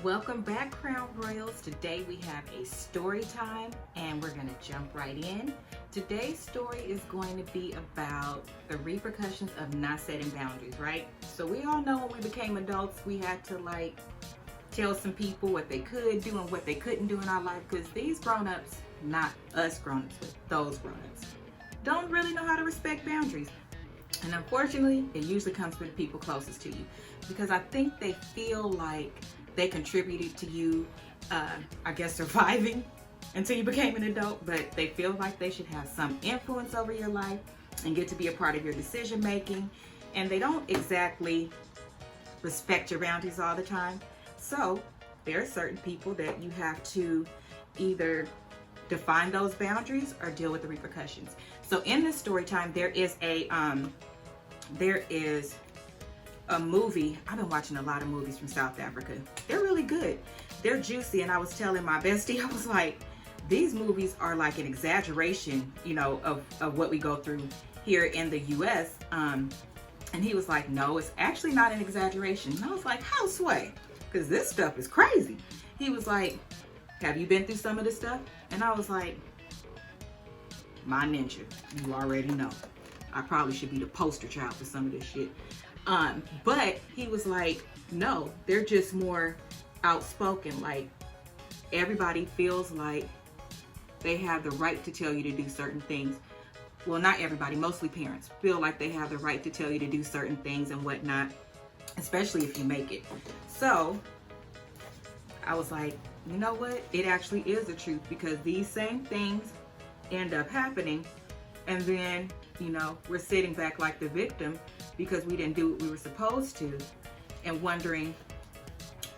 Welcome back, Crown Royals. Today we have a story time and we're going to jump right in. Today's story is going to be about the repercussions of not setting boundaries, right? So we all know when we became adults, we had to tell some people what they could do and what they couldn't do in our life, because these grown-ups, not us grown-ups, but those grown-ups, don't really know how to respect boundaries. And unfortunately, it usually comes from the people closest to you, because I think they feel like they contributed to you, I guess, surviving until you became an adult, but they feel like they should have some influence over your life and get to be a part of your decision making, and they don't exactly respect your boundaries all the time. So there are certain people that you have to either define those boundaries or deal with the repercussions. So in this story time, there is a movie. I've been watching a lot of movies from South Africa. They're really good. They're juicy. And I was telling my bestie, I was like, these movies are like an exaggeration, of what we go through here in the US. And he was like, no, it's actually not an exaggeration. And I was like, how sway? Because this stuff is crazy. He was like, have you been through some of this stuff? And I was like, my ninja, you already know. I probably should be the poster child for some of this shit. But he was like, no, they're just more outspoken. Like, everybody feels like they have the right to tell you to do certain things. Well, not everybody, mostly parents feel like they have the right to tell you to do certain things and whatnot, especially if you make it. So I was like, you know what? It actually is the truth, because these same things end up happening, and then, we're sitting back like the victim because we didn't do what we were supposed to, and wondering,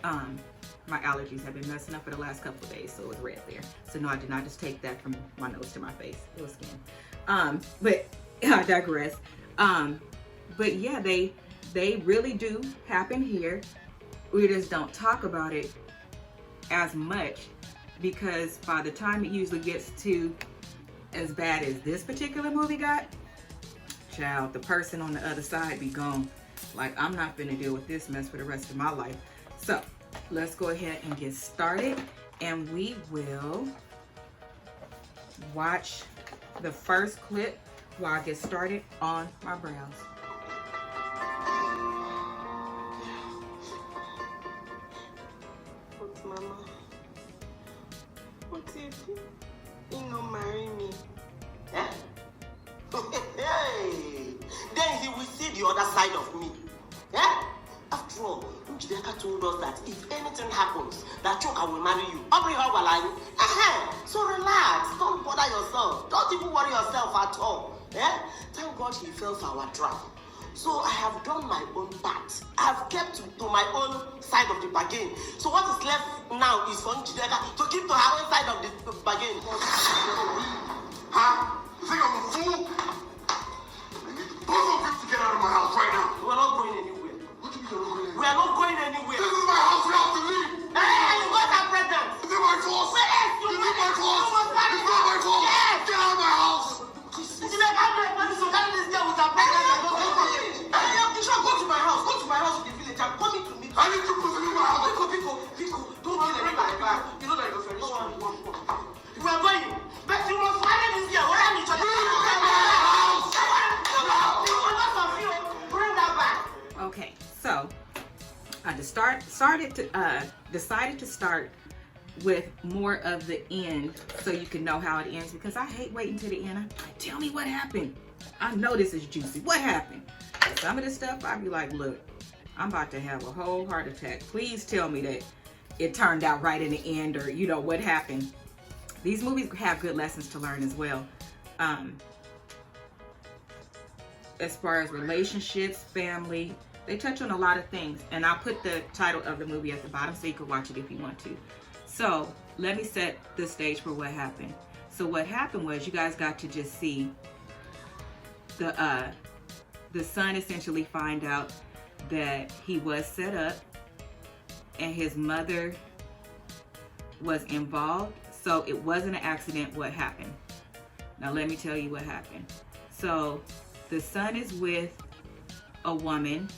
my allergies have been messing up for the last couple of days, so it was red there. So no, I did not just take that from my nose to my face. It was skin. But I digress. But yeah, they really do happen here. We just don't talk about it as much, because by the time it usually gets to as bad as this particular movie got, child, the person on the other side be gone. Like, I'm not gonna deal with this mess for the rest of my life. So let's go ahead and get started, and we will watch the first clip while I get started on my brows. But Mama, what if he not marry me? Eh? Hey, then he will see the other side of me. Eh? After all, Njideka told us that if anything happens, that Choka will marry you. So relax, don't bother yourself. Don't even worry yourself at all. Eh? Thank God he fell for our trap. So I have done my own part. I have kept to my own side of the bargain. So what is left now is for Njideka to keep to her own side of the bargain. Huh? You think I'm a fool? I need both of you to get out of my house right now. We are not going anywhere. What do you mean you're not going anywhere? We are not going anywhere. This is my house. You have to leave. Hey, you got that pregnant. Is it my fault? Yes, Is it my fault? You must marry It's not my fault. Yes. Get out of my house. Njideka, I'm not going to carry this girl with her pregnant. You should go to my house. Go to my house in the village. I'm coming to meet you. I need you to leave my house. Pico, don't kill me like that. You know that you're very strong. We are going. But you must marry this girl. What am I trying to do? Bring that back. Okay, so I just decided to start with more of the end, so you can know how it ends, because I hate waiting to the end. Tell me what happened. I know this is juicy. What happened? Some of this stuff, I'd be like, look, I'm about to have a whole heart attack. Please tell me that it turned out right in the end, or what happened. These movies have good lessons to learn as well. As far as relationships, family, they touch on a lot of things. And I'll put the title of the movie at the bottom so you can watch it if you want to. So let me set the stage for what happened. So what happened was, you guys got to just see the son essentially find out that he was set up and his mother was involved. So it wasn't an accident what happened. Now let me tell you what happened. So the son is with a woman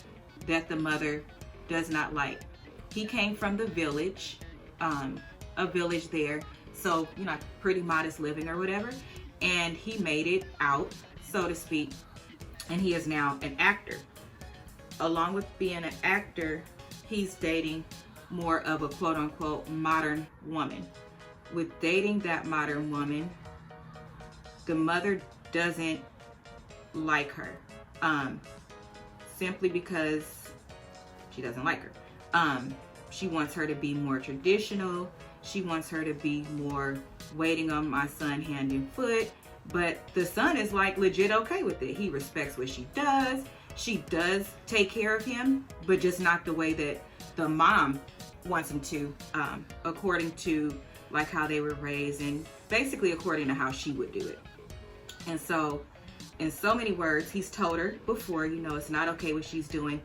that the mother does not like. he came from the village, a village there, so you know, pretty modest living or whatever, and he made it out, so to speak, and he is now an actor. Along with being an actor, he's dating more of a quote-unquote modern woman. With dating that modern woman, the mother doesn't like her, simply because she doesn't like her. She wants her to be more traditional. She wants her to be more waiting on my son hand and foot. But the son is like legit okay with it. He respects what she does. She does take care of him, but just not the way that the mom wants him to, according to like how they were raised, and basically according to how she would do it. And so, in so many words, he's told her before, you know, it's not okay what she's doing,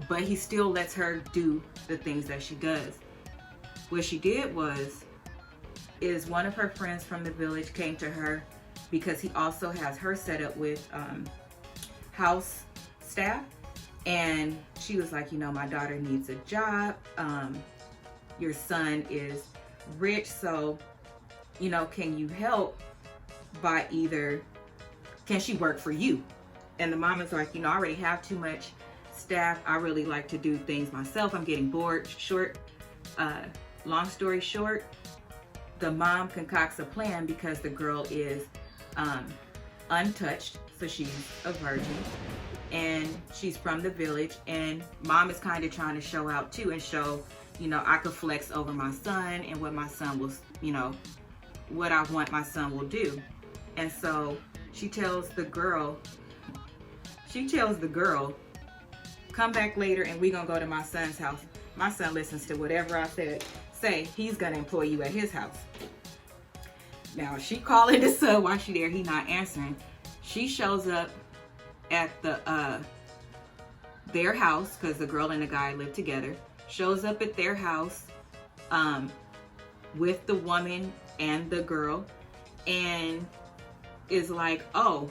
but he still lets her do the things that she does. What she did is one of her friends from the village came to her because he also has her set up with house staff, and she was like, you know, my daughter needs a job. Your son is rich, so, you know, can you help by either, can she work for you? And the mom is like, you know, I already have too much staff. I really like to do things myself. I'm getting bored. Long story short, the mom concocts a plan because the girl is untouched, so she's a virgin, and she's from the village, and mom is kind of trying to show out too and show, you know, I could flex over my son and what my son will, you know, what I want my son will do. And so she tells the girl, come back later and we're gonna go to my son's house. My son listens to whatever I say, he's gonna employ you at his house. Now she calling the son while she there, he not answering. She shows up at their house, because the girl and the guy live together, shows up at their house with the woman and the girl, and is like, oh,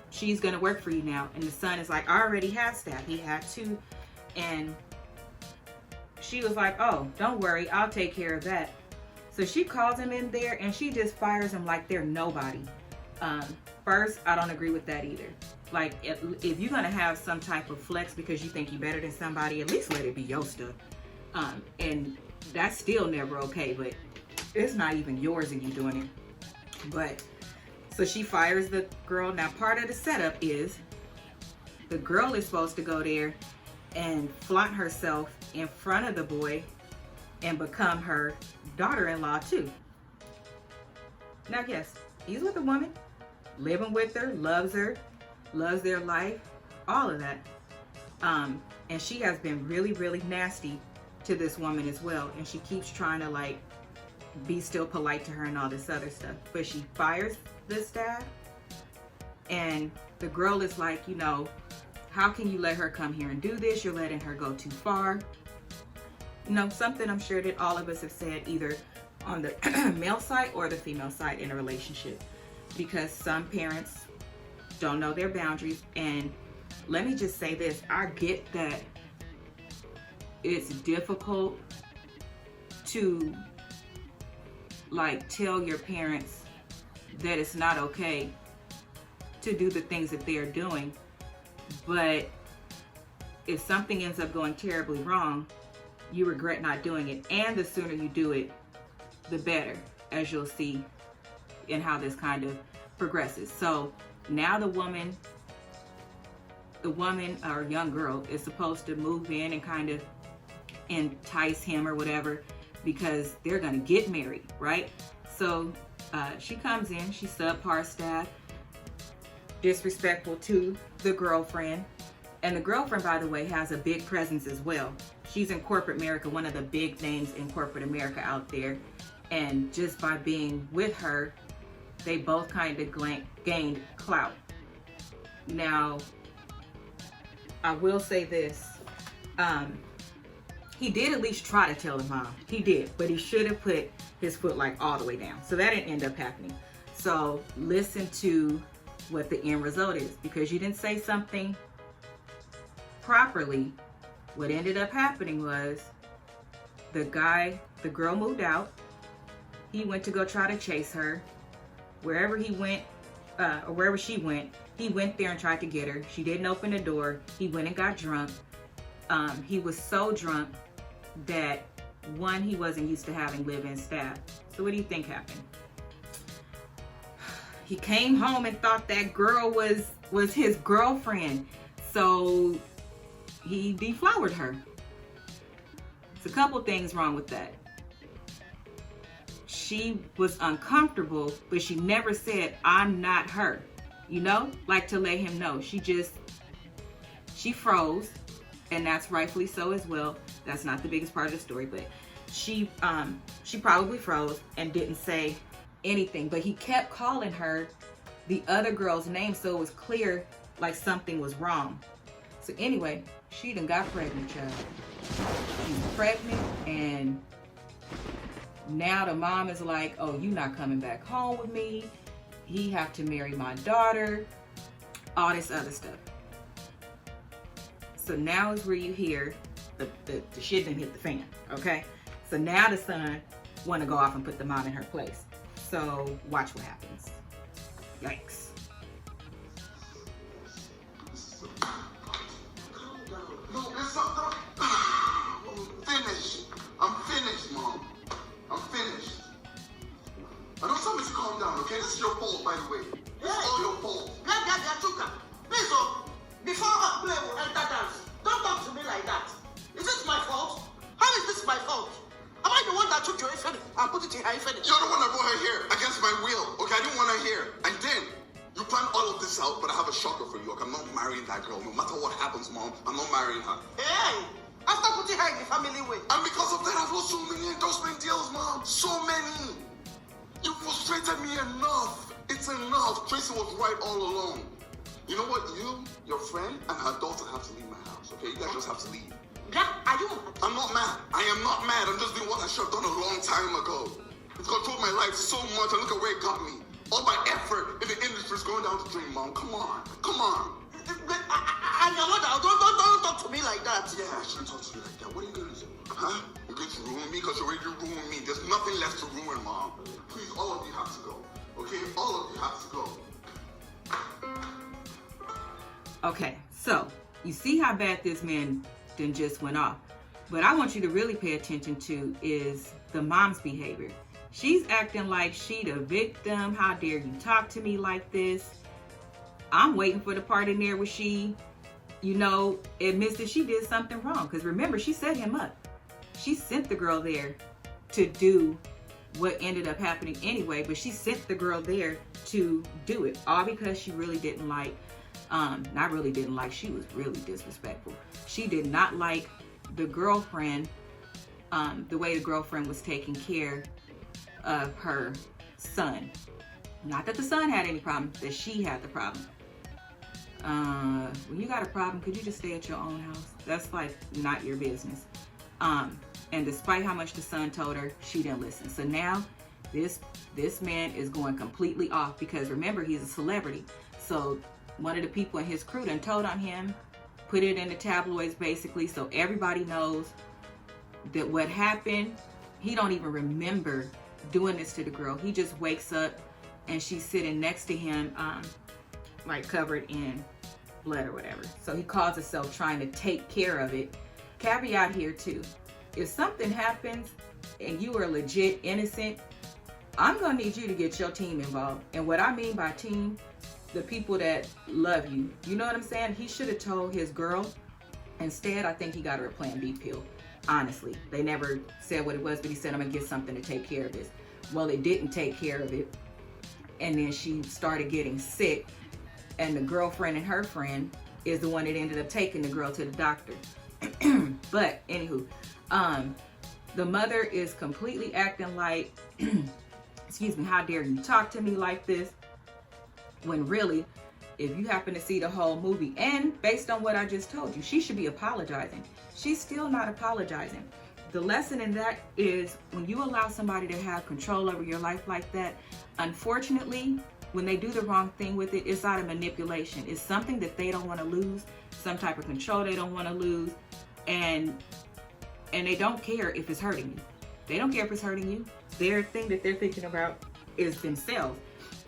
she's gonna work for you now. And the son is like, I already have staff. He had two. And she was like, oh, don't worry, I'll take care of that. So she calls him in there and she just fires him like they're nobody. First, I don't agree with that either. Like, if you're gonna have some type of flex because you think you're better than somebody, at least let it be your stuff. And that's still never okay, but it's not even yours and you doing it. But so she fires the girl. Now, part of the setup is the girl is supposed to go there and flaunt herself in front of the boy and become her daughter-in-law too. Now, yes, he's with a woman, living with her, loves their life, all of that. And she has been really, really nasty to this woman as well. And she keeps trying to like be still polite to her and all this other stuff. But she fires the staff, and the girl is like, you know, how can you let her come here and do this? You're letting her go too far. You know, something I'm sure that all of us have said either on the male side or the female side in a relationship, because some parents don't know their boundaries. And let me just say this, I get that it's difficult to like tell your parents that it's not okay to do the things that they're doing, but if something ends up going terribly wrong, you regret not doing it. And the sooner you do it, the better, as you'll see in how this kind of progresses. So now the woman or young girl is supposed to move in and kind of entice him or whatever, because they're gonna get married, right? So she comes in, she's subpar staff, disrespectful to the girlfriend. And the girlfriend, by the way, has a big presence as well. She's in corporate America, one of the big names in corporate America out there. And just by being with her, they both kind of gained clout. Now, I will say this. He did at least try to tell the mom. He did, but he should have put his foot like all the way down. So that didn't end up happening. So listen to what the end result is, because you didn't say something properly. What ended up happening was the girl moved out. He went to go try to chase her. Wherever he went, or wherever she went, he went there and tried to get her. She didn't open the door. He went and got drunk. He was so drunk that, one, he wasn't used to having live-in staff. So what do you think happened? He came home and thought that girl was his girlfriend. So he deflowered her. There's a couple things wrong with that. She was uncomfortable, but she never said, I'm not her. You know, like to let him know. She froze, and that's rightfully so as well. That's not the biggest part of the story, but she probably froze and didn't say anything. But he kept calling her the other girl's name, so it was clear like something was wrong. So anyway, she done got pregnant, child. She's pregnant, and now the mom is like, oh, you not coming back home with me. He have to marry my daughter. All this other stuff. So now is where you hear the shit done hit the fan, okay? So now the son want to go off and put the mom in her place. So watch what happens. Yikes. No, it's not. I'm finished, Mom. I'm finished. I don't tell me to calm down, okay? This is your fault, by the way. It's all your fault. Please, before I play will enter dance, don't talk to me like that. Is this my fault? How is this my fault? Am I the one that took your infant and put it in her infant? You're the one that brought her here against my will. Okay, I didn't want her here. And then you planned all of this out, but I have a shocker for you. Okay, I'm not marrying that girl. No matter what happens, Mom, I'm not marrying her. Hey! After putting her in the family way. And because of that, I've lost so many endorsement deals, Mom. So many. You frustrated me enough. It's enough. Tracy was right all along. You know what? You, your friend, and her daughter have to leave my house, okay? You guys just have to leave. Yeah, are you mad? I'm not mad. I am not mad. I'm just doing what I should have done a long time ago. It's controlled my life so much, and look at where it got me. All my effort in the industry is going down the drain, Mom. Come on. Come on. I'm your mother. Don't talk to me like that. Yeah, I shouldn't talk to you like that. What are you going to do? Huh? You're going to ruin me because you already ruined me. There's nothing left to ruin, Mom. Please, all of you have to go. Okay? All of you have to go. Okay, so you see how bad this man then just went off. What I want you to really pay attention to is the mom's behavior. She's acting like she the victim. How dare you talk to me like this? I'm waiting for the part in there where she, admits that she did something wrong. Because remember, she set him up. She sent the girl there to do what ended up happening anyway, but she sent the girl there to do it. All because she really didn't like, she was really disrespectful. She did not like the girlfriend, the way the girlfriend was taking care of her son. Not that the son had any problem, that she had the problem. When you got a problem, could you just stay at your own house? That's like not your business. And despite how much the son told her, she didn't listen. So now this man is going completely off because remember, he's a celebrity. So one of the people in his crew done told on him, put it in the tabloids basically, so everybody knows that what happened. He don't even remember doing this to the girl. He just wakes up and she's sitting next to him, like covered in blood or whatever. So he calls himself trying to take care of it. Caveat here too, if something happens and you are legit innocent, I'm gonna need you to get your team involved. And what I mean by team, the people that love you. You know what I'm saying? He should have told his girl. Instead, I think he got her a Plan B pill. Honestly, they never said what it was, but he said, I'm gonna get something to take care of this. Well, it didn't take care of it. And then she started getting sick. And the girlfriend and her friend is the one that ended up taking the girl to the doctor. But anywho, the mother is completely acting like, excuse me, how dare you talk to me like this? When really, if you happen to see the whole movie, and based on what I just told you, she should be apologizing. She's still not apologizing. The lesson in that is when you allow somebody to have control over your life like that, unfortunately, when they do the wrong thing with it, it's out of manipulation. It's something that they don't want to lose, some type of control they don't want to lose. And and they don't care if it's hurting you. They don't care if it's hurting you. Their thing that they're thinking about is themselves.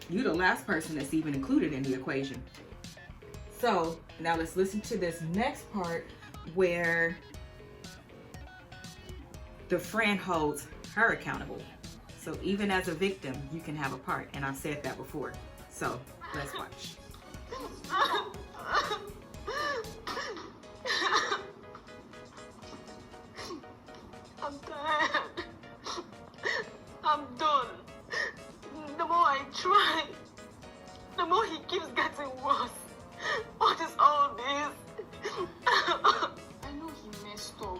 You're the last person that's even included in the equation. So now let's listen to this next part where the friend holds her accountable. So even as a victim, you can have a part. And I've said that before. So let's watch. I'm tired. I'm done. The more I try, the more he keeps getting worse. What is all this? I know he messed up,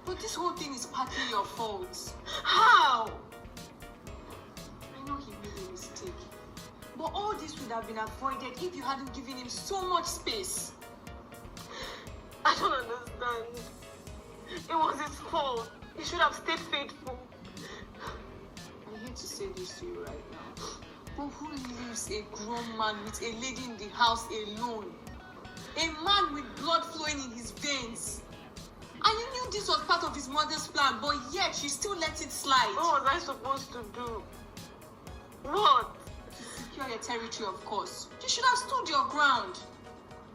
but this whole thing is partly your fault. How? I know he made a mistake, but all this would have been avoided if you hadn't given him so much space. I don't understand. It was his fault. He should have stayed faithful. I hate to say this to you right now, but who leaves a grown man with a lady in the house alone? A man with blood flowing in his veins. And you knew this was part of his mother's plan, but yet you still let it slide. What was I supposed to do? What? To secure your territory, of course. You should have stood your ground.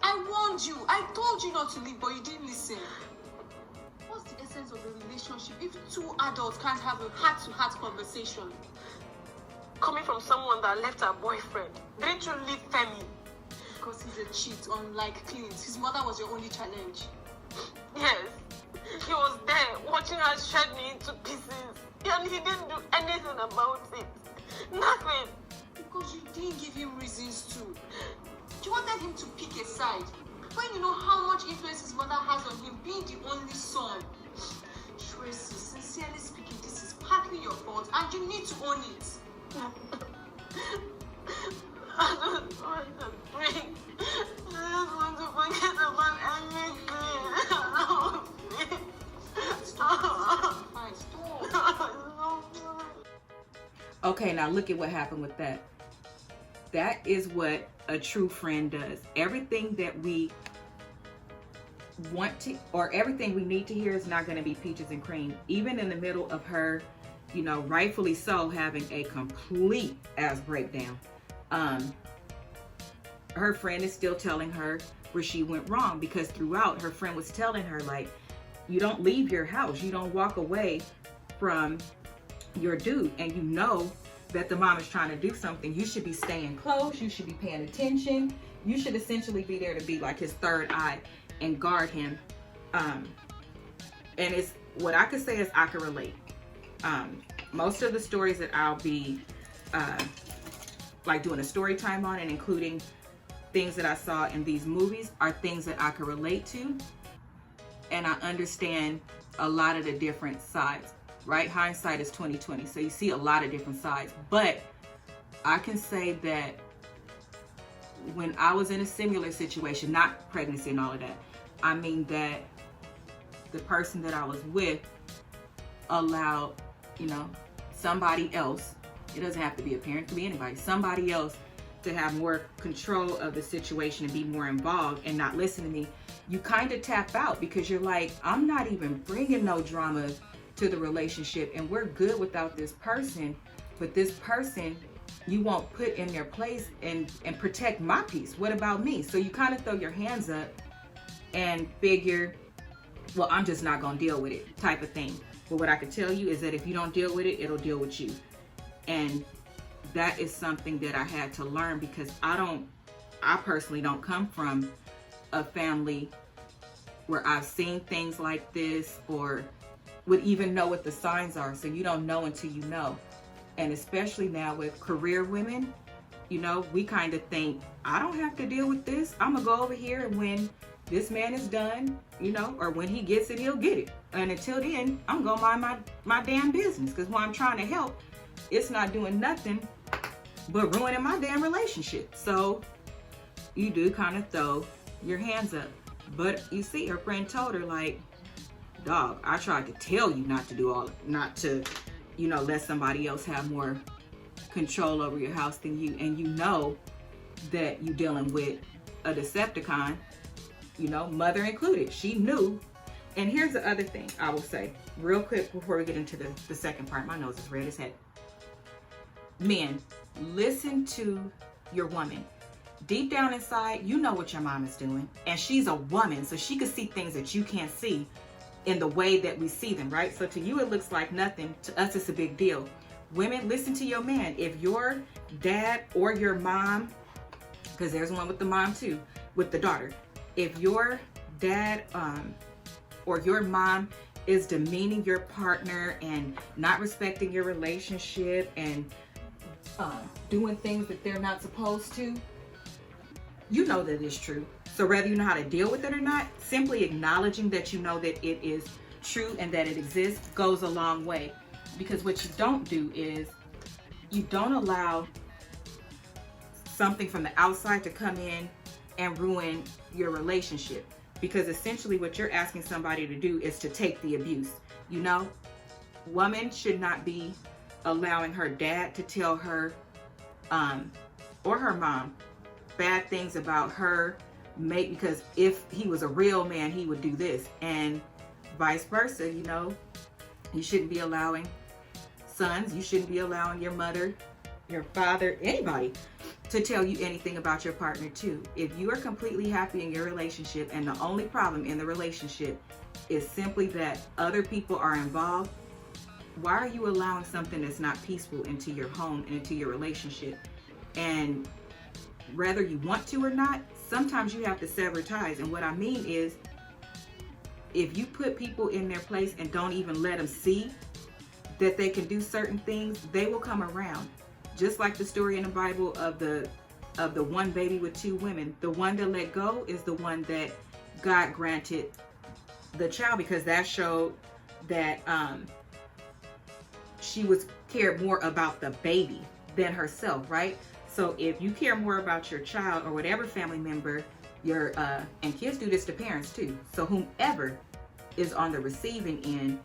I warned you. I told you not to leave, but you didn't listen. What's the essence of a relationship if two adults can't have a heart-to-heart conversation? Coming from someone that left her boyfriend, didn't you leave Femi? Because he's a cheat, unlike Clint. His mother was your only challenge. Yes. He was there watching her shred me into pieces. And he didn't do anything about it. Nothing. Because you didn't give him reasons to. You wanted him to pick a side. When you know how much influence his mother has on him being the only son. Tracy, sincerely speaking, this is partly your fault and you need to own it. I don't want to drink. I just want to forget about everything. Stop. Fine, stop. Okay, now look at what happened with that. That is what a true friend does. Everything that we want to, or everything we need to hear is not going to be peaches and cream. Even in the middle of her, you know, rightfully so, having a complete ass breakdown. Her friend is still telling her where she went wrong, because throughout her friend was telling her, like, you don't leave your house, you don't walk away from your dude, and you know that the mom is trying to do something. You should be staying close, you should be paying attention, you should essentially be there to be like his third eye and guard him. And it's what I could say is I can relate. Most of the stories that I'll be like doing a story time on and including things that I saw in these movies are things that I can relate to, and I understand a lot of the different sides, right? Hindsight is 20/20, so you see a lot of different sides. But I can say that when I was in a similar situation, not pregnancy and all of that, I mean that the person that I was with allowed, you know, somebody else, it doesn't have to be a parent, it could be anybody, somebody else to have more control of the situation and be more involved and not listen to me. You kind of tap out because you're like, I'm not even bringing no drama to the relationship and we're good without this person, but this person you won't put in their place and protect my peace. What about me? So you kind of throw your hands up and figure, well, I'm just not gonna deal with it type of thing. But what I can tell you is that if you don't deal with it, it'll deal with you. And that is something that I had to learn, because I personally don't come from a family where I've seen things like this or would even know what the signs are. So you don't know until you know. And especially now with career women, you know, we kind of think, I don't have to deal with this. I'm gonna go over here, and when this man is done, you know, or when he gets it, he'll get it. And until then, I'm gonna mind my damn business, because when I'm trying to help, it's not doing nothing but ruining my damn relationship. So you do kind of throw your hands up. But you see, her friend told her, like, dog, I tried to tell you not to, you know, let somebody else have more control over your house than you. And you know that you're dealing with a Decepticon, you know, mother included. She knew And here's the other thing I will say real quick before we get into the second part. My nose is red as heck. Men, listen to your woman. Deep down inside, you know what your mom is doing. And she's a woman, so she can see things that you can't see in the way that we see them, right? So to you, it looks like nothing. To us, it's a big deal. Women, listen to your man. If your dad or your mom, because there's one with the mom too, with the daughter. If your dad or your mom is demeaning your partner and not respecting your relationship and doing things that they're not supposed to, you know that it's true. So whether you know how to deal with it or not, simply acknowledging that you know that it is true and that it exists goes a long way. Because what you don't do is you don't allow something from the outside to come in and ruin your relationship. Because essentially what you're asking somebody to do is to take the abuse. You know, woman should not be allowing her dad to tell her or her mom bad things about her mate, because if he was a real man, he would do this, and vice versa. You know, you shouldn't be allowing sons, you shouldn't be allowing your mother, your father, anybody to tell you anything about your partner too. If you are completely happy in your relationship and the only problem in the relationship is simply that other people are involved, why are you allowing something that's not peaceful into your home and into your relationship? And whether you want to or not, sometimes you have to sever ties. And what I mean is, if you put people in their place and don't even let them see that they can do certain things, they will come around. Just like the story in the Bible of the one baby with two women. The one that let go is the one that God granted the child, because that showed that she was cared more about the baby than herself, right? So if you care more about your child or whatever family member, your and kids do this to parents too. So whomever is on the receiving end,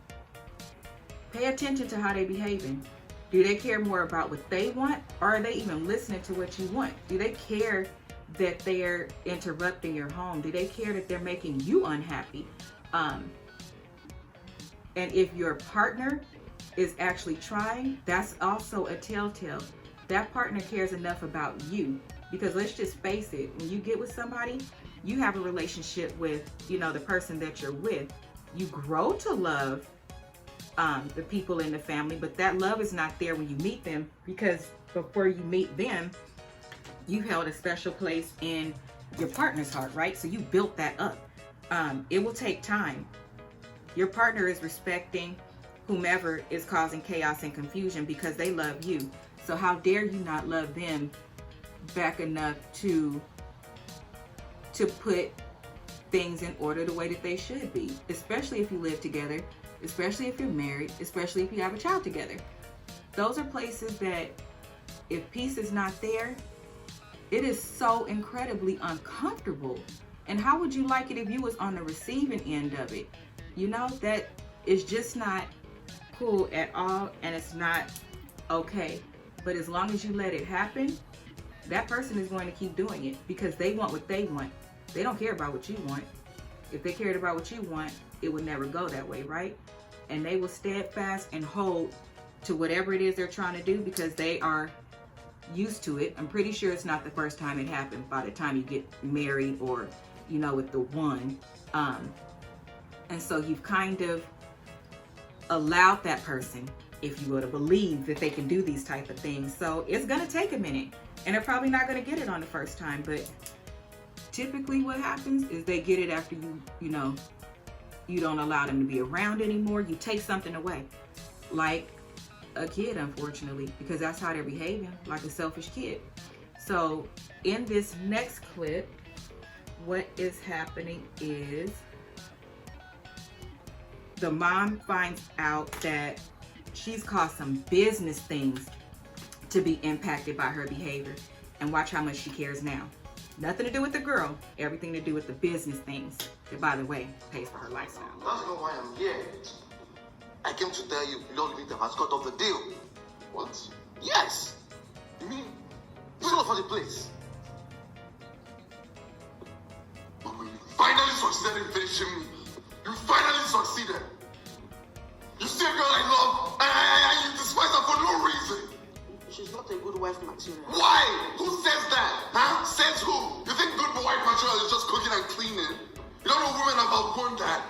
pay attention to how they're behaving. Do they care more about what they want, or are they even listening to what you want? Do they care that they're interrupting your home? Do they care that they're making you unhappy? And if your partner is actually trying, that's also a telltale. That partner cares enough about you, because let's just face it, when you get with somebody, you have a relationship with, you know, the person that you're with. You grow to love the people in the family, but that love is not there when you meet them, because before you meet them, you held a special place in your partner's heart, right? So you built that up. It will take time. Your partner is respecting whomever is causing chaos and confusion because they love you. So how dare you not love them back enough to put things in order the way that they should be, especially if you live together, especially if you're married, especially if you have a child together. Those are places that if peace is not there, it is so incredibly uncomfortable. And how would you like it if you was on the receiving end of it? You know, that is just not cool at all, and it's not okay. But as long as you let it happen, that person is going to keep doing it because they want what they want. They don't care about what you want. If they cared about what you want, it would never go that way, right? And they will steadfast and hold to whatever it is they're trying to do because they are used to it. I'm pretty sure it's not the first time it happened by the time you get married or, you know, with the one. And so you've kind of allowed that person, if you will, to believe that they can do these type of things. So it's going to take a minute, and they're probably not going to get it on the first time, but typically what happens is they get it after you know, you don't allow them to be around anymore. You take something away, like a kid, unfortunately, because that's how they're behaving, like a selfish kid. So in this next clip, what is happening is the mom finds out that she's caused some business things to be impacted by her behavior. And watch how much she cares now. Nothing to do with the girl, everything to do with the business things that, by the way, pays for her lifestyle. That's not why I'm here. I came to tell you, you don't leave the mascot of the deal. What? Yes. You mean, it's all for the place. But when you finally succeeded in finishing me, You finally succeeded. You see a girl I love, and you despise her for no reason. She's not a good wife material. Why? Who says that? Huh? Says who? You think good wife material is just cooking and cleaning? You don't know women have outgrown that.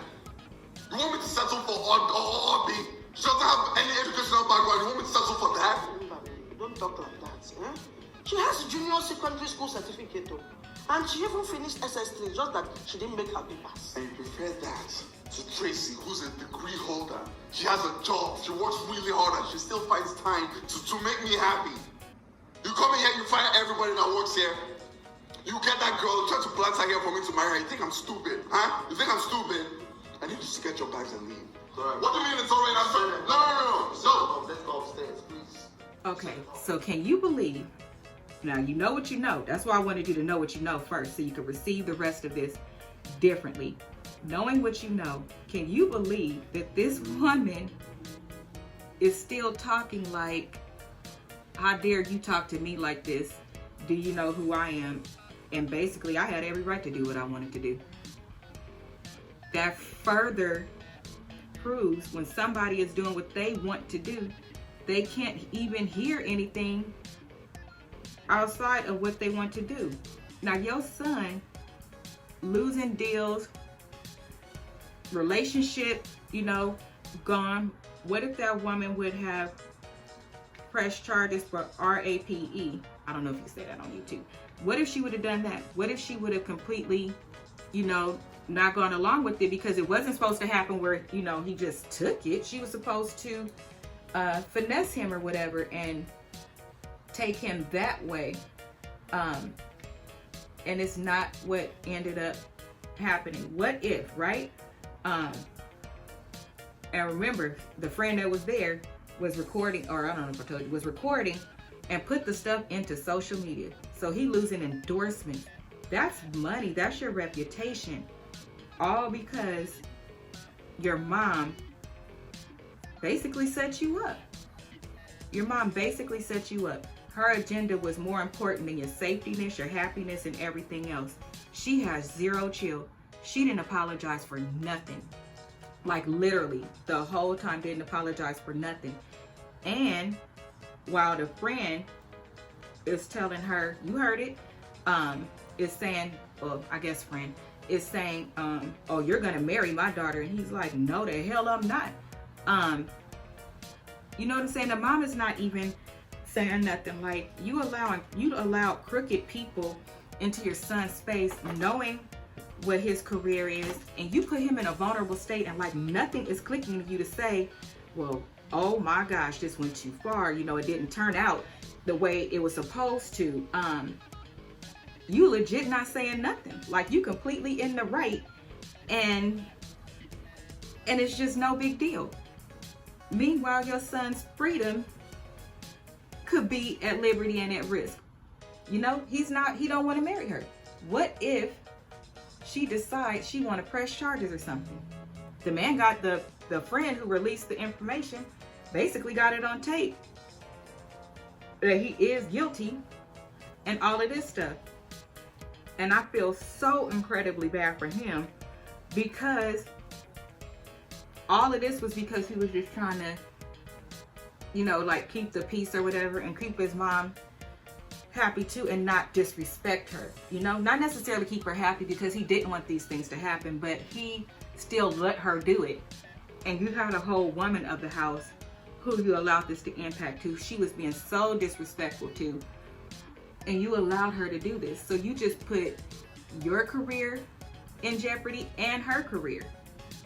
You want me to settle for hobby? She doesn't have any educational background. You want me to settle for that? Don't talk like that. Eh? She has a junior secondary school certificate though. And she even finished SS3, just that she didn't make her papers. And you prefer that to Tracy, who's a degree holder. She has a job, she works really hard, and she still finds time to make me happy. You come in here, you find everybody that works here. You get that girl, try to plant her here for me to marry her. You think I'm stupid, huh? You think I'm stupid? I need you to get your bags and leave. Right. What do you mean it's already after? No. Let's go upstairs, please. Okay, so can you believe? Now, you know what you know. That's why I wanted you to know what you know first, so you can receive the rest of this differently. Knowing what you know, can you believe that this woman is still talking like, how dare you talk to me like this? Do you know who I am? And basically, I had every right to do what I wanted to do. That further proves when somebody is doing what they want to do, they can't even hear anything outside of what they want to do. Now, your son losing deals, relationship, gone. What if that woman would have pressed charges for RAPE? I don't know if you say that on YouTube. What if she would have done that? What if she would have completely, not gone along with it, because it wasn't supposed to happen where, he just took it. She was supposed to finesse him or whatever and take him that way. And it's not what ended up happening. What if, right? And remember, the friend that was there was recording, or I don't know if I told you, was recording and put the stuff into social media. So he losing endorsements. That's money. That's your reputation. All because your mom basically set you up. Your mom basically set you up. Her agenda was more important than your safetyness, your happiness, and everything else. She has zero chill. She didn't apologize for nothing. Like literally, the whole time didn't apologize for nothing. And while the friend is telling her, you heard it, is saying, well, I guess friend, is saying, oh, you're gonna marry my daughter. And he's like, no, the hell I'm not. You know what I'm saying? The mom is not even saying nothing. Like, you allow crooked people into your son's space, knowing what his career is, and you put him in a vulnerable state, and like nothing is clicking to you to say, well, oh my gosh, this went too far. It didn't turn out the way it was supposed to. You legit not saying nothing. Like, you completely in the right, and it's just no big deal. Meanwhile, your son's freedom could be at liberty and at risk. He don't want to marry her. What if she decides she want to press charges or something? The man got the friend who released the information, basically got it on tape that he is guilty and all of this stuff. And I feel so incredibly bad for him, because all of this was because he was just trying to, keep the peace or whatever, and keep his mom happy too, and not disrespect her. Not necessarily keep her happy, because he didn't want these things to happen, but he still let her do it. And you had a whole woman of the house who you allowed this to impact too. She was being so disrespectful too, and you allowed her to do this. So you just put your career in jeopardy and her career.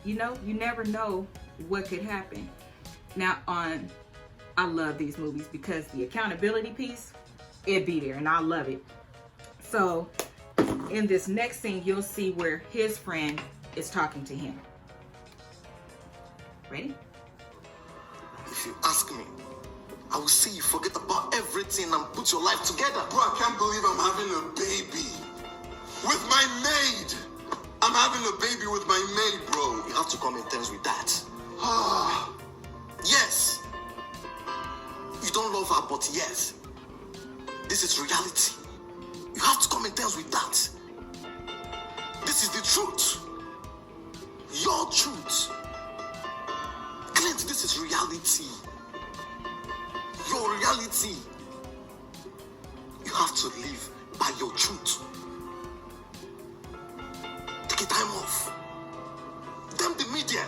You never know what could happen. Now, I love these movies because the accountability piece, it be there, and I love it. So in this next scene, you'll see where his friend is talking to him. Ready? If you ask me, I will see you forget about everything and put your life together. Bro, I can't believe I'm having a baby with my maid. I'm having a baby with my maid, bro. You have to come in terms with that. Yes. You don't love her, but yes. This is reality. You have to come in terms with that. This is the truth. Your truth. Clint, this is reality. Your reality. You have to live by your truth. Take a time off. Damn the media.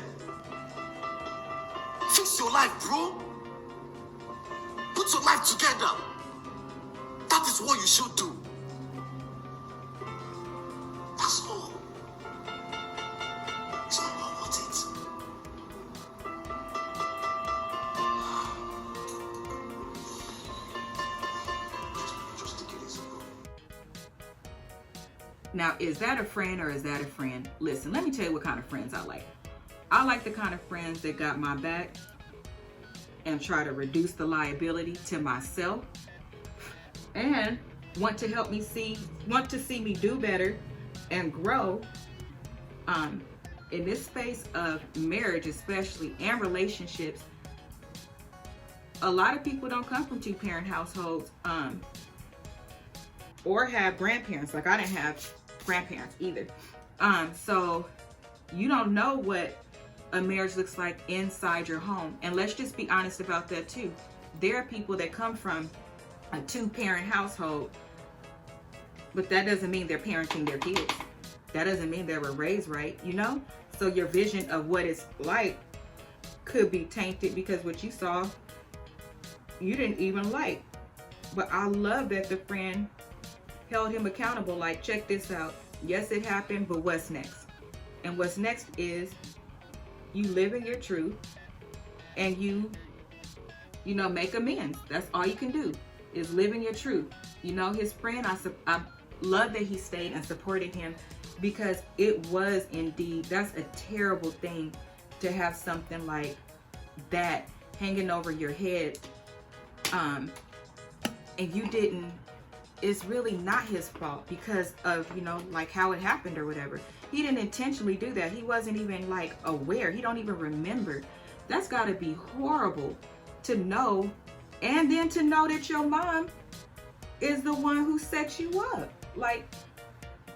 Fix your life, bro. Put your life together. That is what you should do. That's all. It's not about what it. Just take it easy, bro. Now, is that a friend or is that a friend? Listen, let me tell you what kind of friends I like. I like the kind of friends that got my back and try to reduce the liability to myself and want to see me do better and grow. In this space of marriage especially, and relationships, a lot of people don't come from two-parent households or have grandparents. Like, I didn't have grandparents either. So you don't know what a marriage looks like inside your home. And let's just be honest about that too. There are people that come from a two-parent household, but that doesn't mean they're parenting their kids. That doesn't mean they were raised right, you know? So your vision of what it's like could be tainted because what you saw, you didn't even like. But I love that the friend held him accountable. Like, check this out. Yes, it happened, but what's next? And what's next is you live in your truth and you know, make amends. That's all you can do is live in your truth. You know, his friend, I love that he stayed and supported him, because it was indeed, that's a terrible thing to have something like that hanging over your head. And you didn't, it's really not his fault because of, you know, like how it happened or whatever. He didn't intentionally do that. He wasn't even like aware. He don't even remember. That's gotta be horrible to know. And then to know that your mom is the one who set you up. Like,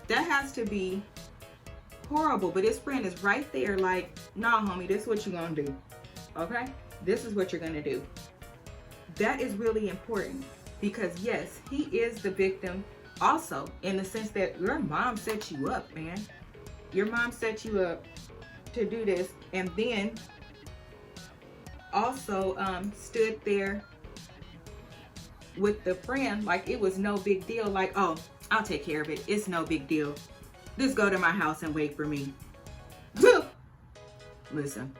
that has to be horrible. But his friend is right there like, nah, homie, this is what you're gonna do. Okay? This is what you're gonna do. That is really important, because yes, he is the victim also, in the sense that your mom set you up, man. Your mom set you up to do this, and then also stood there with the friend like it was no big deal. Like, oh, I'll take care of it. It's no big deal. Just go to my house and wait for me. Listen,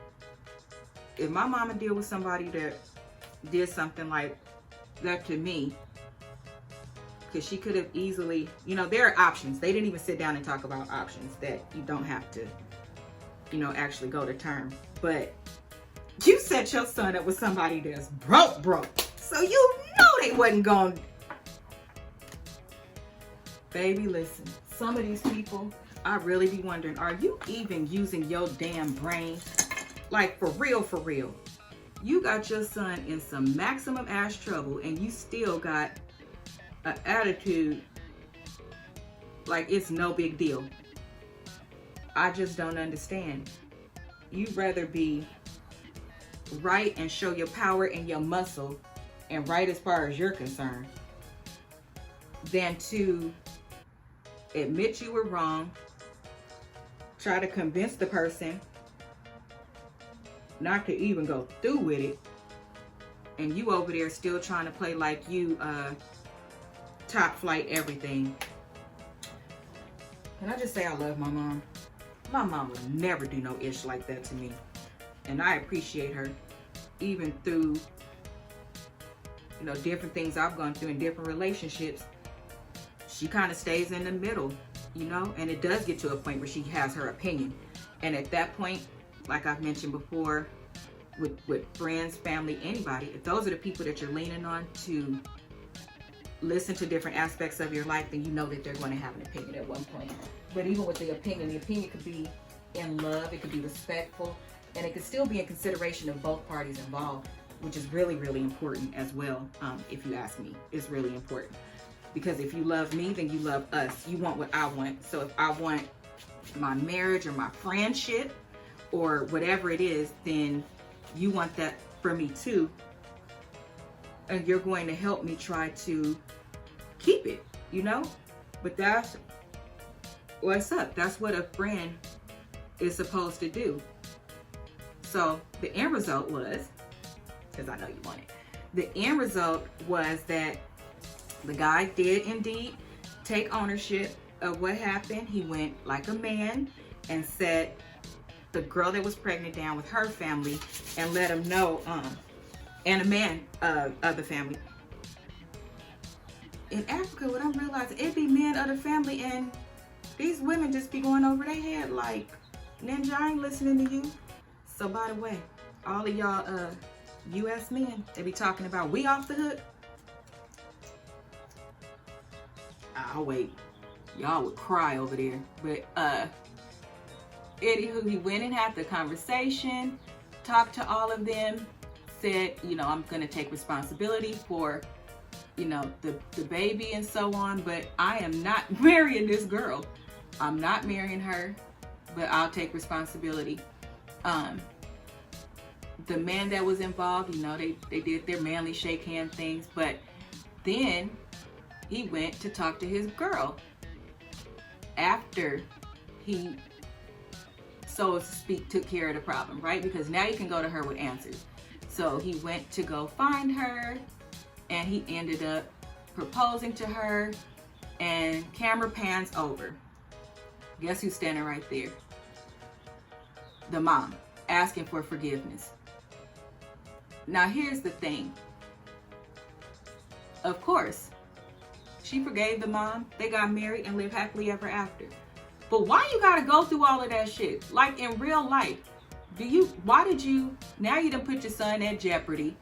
if my mama deal with somebody that did something like that to me, because she could have easily, you know, there are options. They didn't even sit down and talk about options that you don't have to, you know, actually go to term. But you set your son up with somebody that's broke. So you know they wasn't going. Baby, listen, some of these people, I really be wondering, are you even using your damn brain? Like, for real, for real. You got your son in some maximum ass trouble and you still got an attitude like it's no big deal. I just don't understand. You'd rather be right and show your power and your muscle, and right as far as you're concerned, than to admit you were wrong, try to convince the person not to even go through with it, and you over there still trying to play like you top flight everything. Can I just say I love my mom? My mom would never do no ish like that to me, and I appreciate her even through, you know, different things I've gone through in different relationships. She kind of stays in the middle, you know, and it does get to a point where she has her opinion, and at that point, like I've mentioned before, with friends, family, anybody, if those are the people that you're leaning on to listen to different aspects of your life, then you know that they're going to have an opinion at one point. But even with the opinion could be in love, it could be respectful, and it could still be in consideration of both parties involved, which is really, really important as well. If you ask me, it's really important, because if you love me, then you love us. You want what I want. So if I want my marriage or my friendship or whatever it is, then you want that for me too. And you're going to help me try to keep it, you know? But that's what's up. That's what a friend is supposed to do. So the end result was, because I know you want it, the end result was that the guy did indeed take ownership of what happened. He went like a man and set the girl that was pregnant down with her family and let them know, and a man of the family. In Africa, what I'm realizing, it be men of the family, and these women just be going over their head like, Ninja, I ain't listening to you. So by the way, all of y'all US men, they be talking about we off the hook. I'll wait. Y'all would cry over there. But anywho, he went and had the conversation, talked to all of them, said, you know, I'm gonna take responsibility for, you know, the baby and so on, but I am not marrying this girl. I'm not marrying her, but I'll take responsibility. The man that was involved, you know, they did their manly shake hand things, but then he went to talk to his girl after he, so to speak, took care of the problem, right? Because now you can go to her with answers. So he went to go find her, and he ended up proposing to her, and camera pans over. Guess who's standing right there? The mom, asking for forgiveness. Now here's the thing. Of course, she forgave the mom. They got married and lived happily ever after. But why you gotta go through all of that shit? Like in real life, now you done put your son at jeopardy.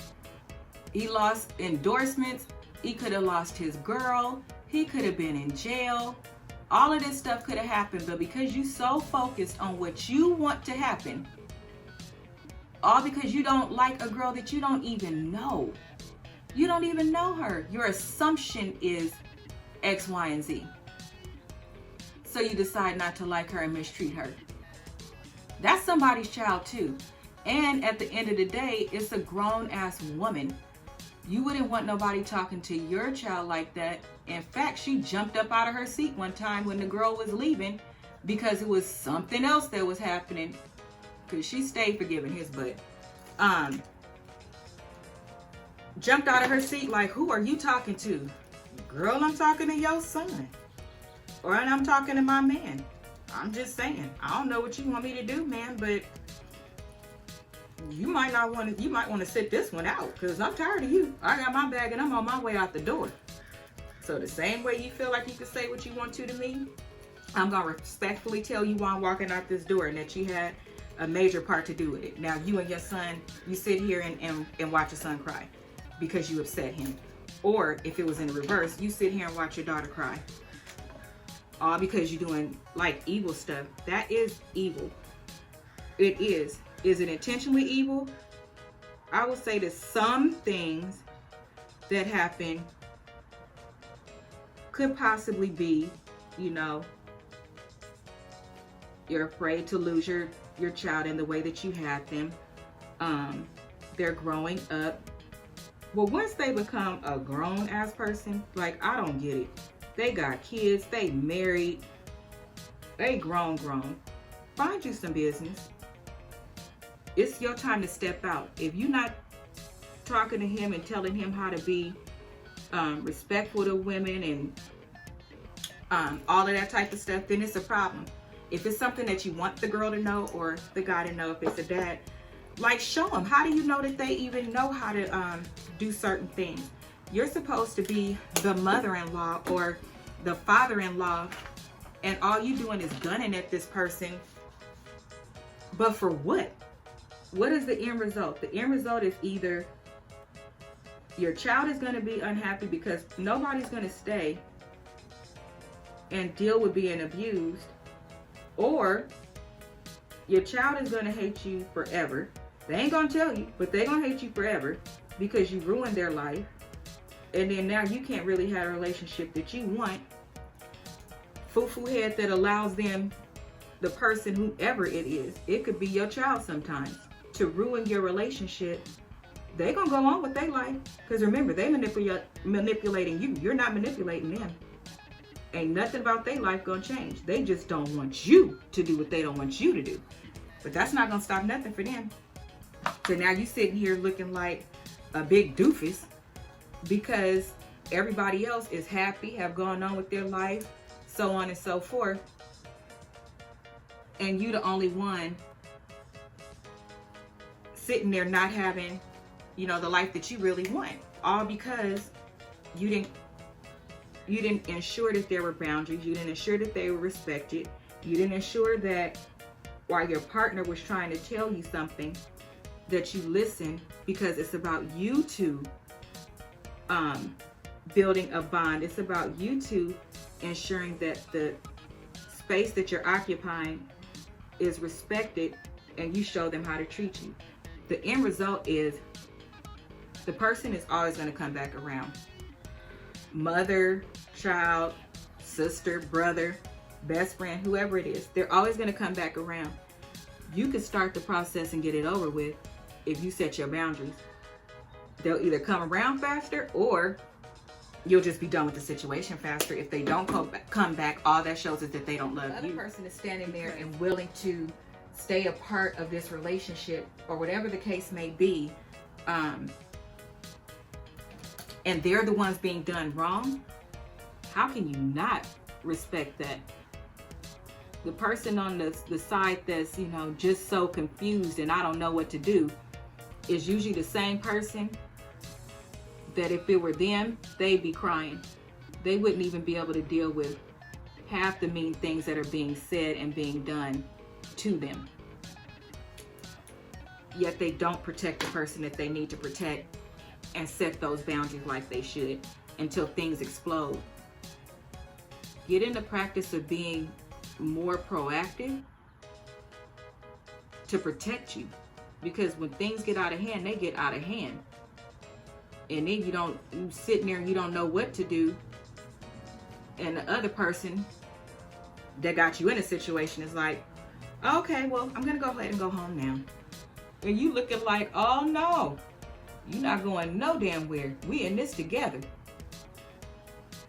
He lost endorsements. He could have lost his girl. He could have been in jail. All of this stuff could have happened, but because you so focused on what you want to happen, all because you don't like a girl that you don't even know. You don't even know her. Your assumption is X, Y, and Z. So you decide not to like her and mistreat her. That's somebody's child too. And at the end of the day, it's a grown-ass woman. You wouldn't want nobody talking to your child like that. In fact, she jumped up out of her seat one time when the girl was leaving because it was something else that was happening. Because she stayed forgiving his butt. Jumped out of her seat like, who are you talking to? Girl, I'm talking to your son. Or I'm talking to my man. I'm just saying. I don't know what you want me to do, man, but you might want to sit this one out, because I'm tired of you. I got my bag and I'm on my way out the door. So the same way you feel like you can say what you want to me, I'm going to respectfully tell you while I'm walking out this door and that you had a major part to do with it. Now you and your son, you sit here and watch your son cry because you upset him. Or if it was in the reverse, you sit here and watch your daughter cry. All because you're doing like evil stuff. That is evil. It is. Is it intentionally evil? I would say that some things that happen could possibly be, you know, you're afraid to lose your child in the way that you had them. They're growing up. Well, once they become a grown ass person, like, I don't get it. They got kids, they married, they grown. Find you some business. It's your time to step out. If you're not talking to him and telling him how to be respectful to women and all of that type of stuff, then it's a problem. If it's something that you want the girl to know or the guy to know, if it's a dad, like, show them. How do you know that they even know how to do certain things? You're supposed to be the mother-in-law or the father-in-law, and all you doing is gunning at this person. But for what? What is the end result? The end result is either your child is going to be unhappy because nobody's going to stay and deal with being abused, or your child is going to hate you forever. They ain't going to tell you, but they're going to hate you forever because you ruined their life. And then now you can't really have a relationship that you want. Foo-foo head that allows them the person, whoever it is, it could be your child sometimes, to ruin your relationship, they're going to go on with their life. Because remember, they manipulating you. You're not manipulating them. Ain't nothing about their life going to change. They just don't want you to do what they don't want you to do. But that's not going to stop nothing for them. So now you sitting here looking like a big doofus because everybody else is happy, have gone on with their life, so on and so forth. And you the only one sitting there not having, you know, the life that you really want. All because you didn't ensure that there were boundaries. You didn't ensure that they were respected. You didn't ensure that while your partner was trying to tell you something, that you listen, because it's about you two building a bond. It's about you two ensuring that the space that you're occupying is respected, and you show them how to treat you. The end result is the person is always going to come back around. Mother, child, sister, brother, best friend, whoever it is, they're always going to come back around. You can start the process and get it over with if you set your boundaries. They'll either come around faster, or you'll just be done with the situation faster. If they don't come back, all that shows is that they don't love you. The other person is standing there and willing to stay a part of this relationship, or whatever the case may be, and they're the ones being done wrong. How can you not respect that? The person on the side that's, you know, just so confused and I don't know what to do, is usually the same person that if it were them, they'd be crying. They wouldn't even be able to deal with half the mean things that are being said and being done to them. Yet they don't protect the person that they need to protect and set those boundaries like they should until things explode. Get in the practice of being more proactive to protect you, because when things get out of hand, they get out of hand, and then you sitting there and you don't know what to do, and the other person that got you in a situation is like, okay, well, I'm gonna go ahead and go home now, and you looking like, oh no, you're not going no damn where. We in this together.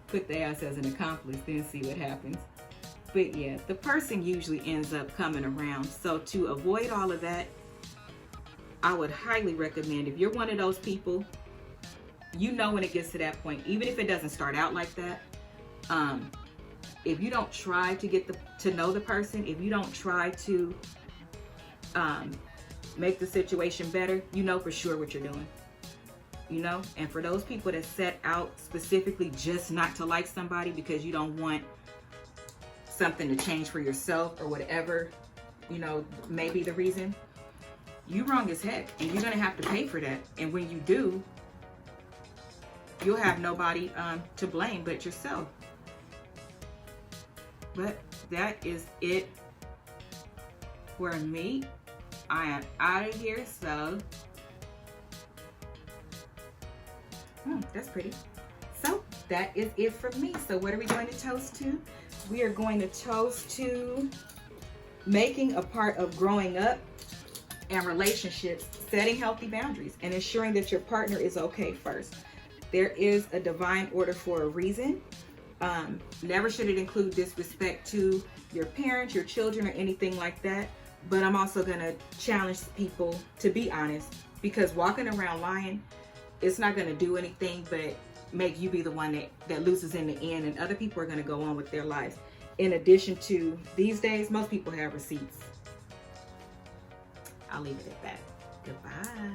Put the ass as an accomplice, then see what happens. But yeah, the person usually ends up coming around. So to avoid all of that, I would highly recommend, if you're one of those people, you know when it gets to that point, even if it doesn't start out like that, if you don't try to get to know the person, if you don't try to make the situation better, you know for sure what you're doing. You know, and for those people that set out specifically just not to like somebody because you don't want something to change for yourself or whatever, you know, may be the reason, you wrong as heck, and you're gonna have to pay for that. And when you do, you'll have nobody to blame but yourself. But that is it for me. I am out of here, so that's pretty. So that is it for me. So what are we going to toast to? We are going to toast to making a part of growing up and relationships, setting healthy boundaries and ensuring that your partner is okay first. There is a divine order for a reason. Never should it include disrespect to your parents, your children, or anything like that. But I'm also going to challenge people to be honest, because walking around lying, it's not going to do anything but make you be the one that loses in the end, and other people are going to go on with their lives. In addition to, these days, most people have receipts. I'll leave it at that. Goodbye.